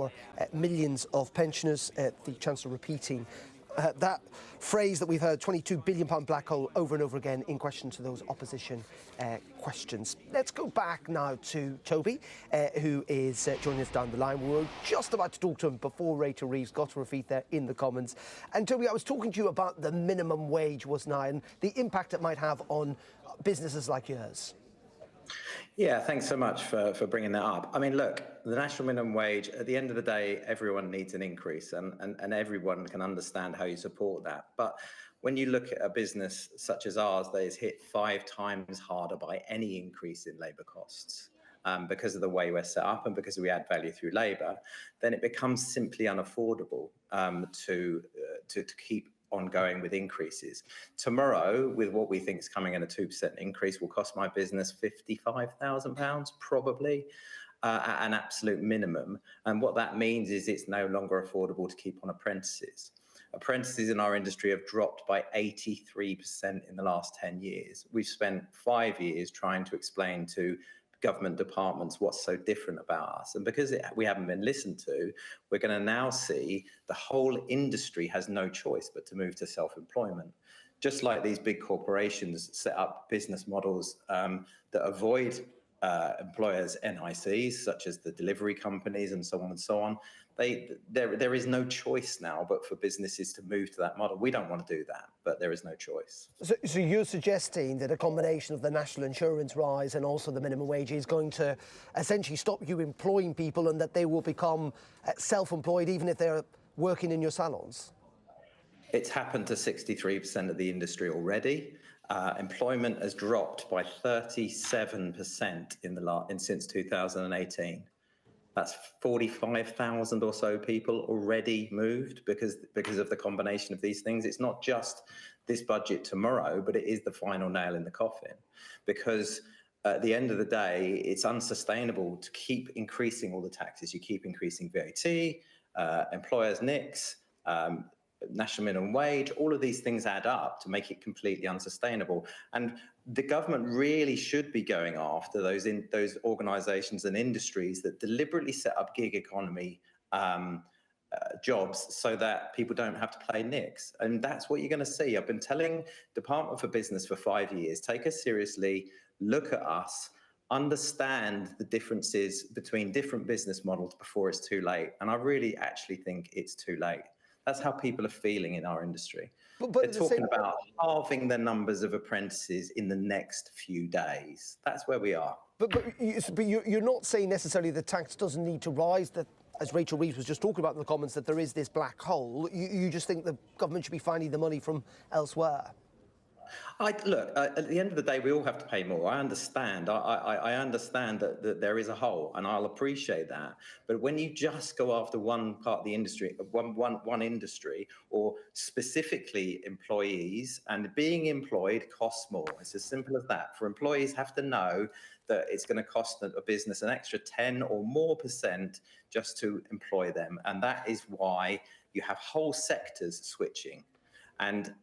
for millions of pensioners. The Chancellor repeating that phrase that we've heard, £22 billion black hole, over and over again in question to those opposition questions. Let's go back now to Toby, who is joining us down the line. We were just about to talk to him before Rachel Reeves got to her feet there in the Commons. And Toby, I was talking to you about the minimum wage, wasn't I, and the impact it might have on businesses like yours. Yeah, thanks so much for bringing that up. I mean, look, the national minimum wage, at the end of the day, everyone needs an increase and everyone can understand how you support that. But when you look at a business such as ours that is hit 5 times harder by any increase in labour costs, because of the way we're set up and because we add value through labour, then it becomes simply unaffordable to keep ongoing with increases. Tomorrow, with what we think is coming in a 2% increase, will cost my business £55,000 probably at an absolute minimum. And what that means is it's no longer affordable to keep on apprentices. Apprentices in our industry have dropped by 83% in the last 10 years. We've spent 5 years trying to explain to government departments what's so different about us. And because we haven't been listened to, we're going to now see the whole industry has no choice but to move to self-employment. Just like these big corporations set up business models that avoid employers' NICs, such as the delivery companies and so on and so on, there is no choice now but for businesses to move to that model. We don't want to do that, but there is no choice. So you're suggesting that a combination of the national insurance rise and also the minimum wage is going to essentially stop you employing people and that they will become self-employed even if they're working in your salons? It's happened to 63% of the industry already. Employment has dropped by 37% since 2018. That's 45,000 or so people already moved because of the combination of these things. It's not just this budget tomorrow, but it is the final nail in the coffin. Because at the end of the day, it's unsustainable to keep increasing all the taxes. You keep increasing VAT, employers' NICs, national minimum wage, all of these things add up to make it completely unsustainable. And the government really should be going after those organisations and industries that deliberately set up gig economy jobs so that people don't have to pay NICs. And that's what you're going to see. I've been telling Department for Business for 5 years, take us seriously, look at us, understand the differences between different business models before it's too late. And I really actually think it's too late. That's how people are feeling in our industry. But they're talking about halving the numbers of apprentices in the next few days. That's where we are. But you're not saying necessarily the tax doesn't need to rise, that, as Rachel Reeves was just talking about in the Commons, that there is this black hole. You just think the government should be finding the money from elsewhere? Look, at the end of the day, we all have to pay more. I understand. I understand that there is a hole, and I'll appreciate that. But when you just go after one part of the industry, one industry, or specifically employees, and being employed costs more. It's as simple as that. For employees have to know that it's going to cost a business an extra 10 or more % just to employ them. And that is why you have whole sectors switching. And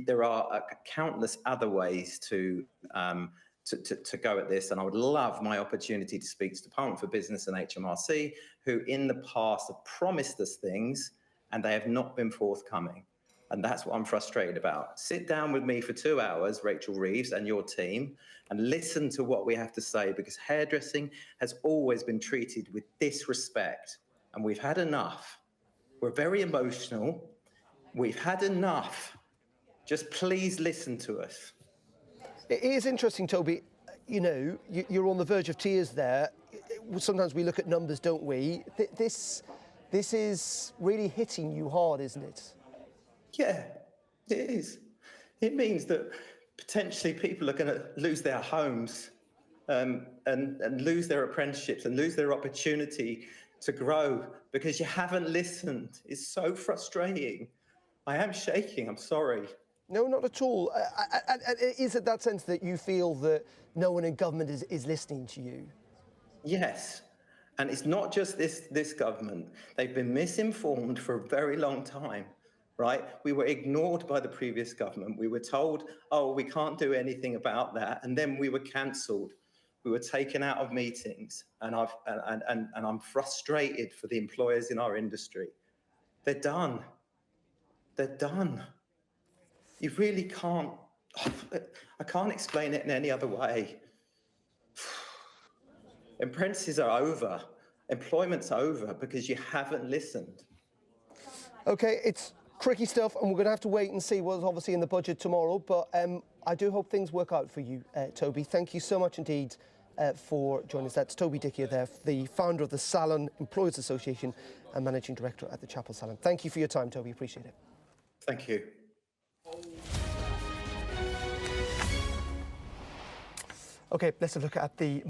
there are countless other ways to go at this. And I would love my opportunity to speak to Department for Business and HMRC, who in the past have promised us things and they have not been forthcoming. And that's what I'm frustrated about. Sit down with me for 2 hours, Rachel Reeves and your team, and listen to what we have to say, because hairdressing has always been treated with disrespect. And we've had enough. We're very emotional. We've had enough. Just please listen to us. It is interesting, Toby. You know, you're on the verge of tears there. Sometimes we look at numbers, don't we? This is really hitting you hard, isn't it? Yeah, it is. It means that potentially people are going to lose their homes and lose their apprenticeships and lose their opportunity to grow because you haven't listened. It's so frustrating. I am shaking, I'm sorry. No, not at all. Is it that sense that you feel that no one in government is listening to you? Yes, and it's not just this government. They've been misinformed for a very long time, right? We were ignored by the previous government. We were told, oh, we can't do anything about that, and then we were cancelled. we were taken out of meetings, and I'm frustrated for the employers in our industry. They're done. They're done. You really can't, I can't explain it in any other way. Apprentices are over. Employment's over because you haven't listened. Okay, it's tricky stuff, and we're going to have to wait and see what's obviously in the budget tomorrow, but I do hope things work out for you, Toby. Thank you so much indeed for joining us. That's Toby Dickier there, the founder of the Salon Employers Association and Managing Director at the Chapel Salon. Thank you for your time, Toby. Appreciate it. Thank you. Okay, let's have a look at the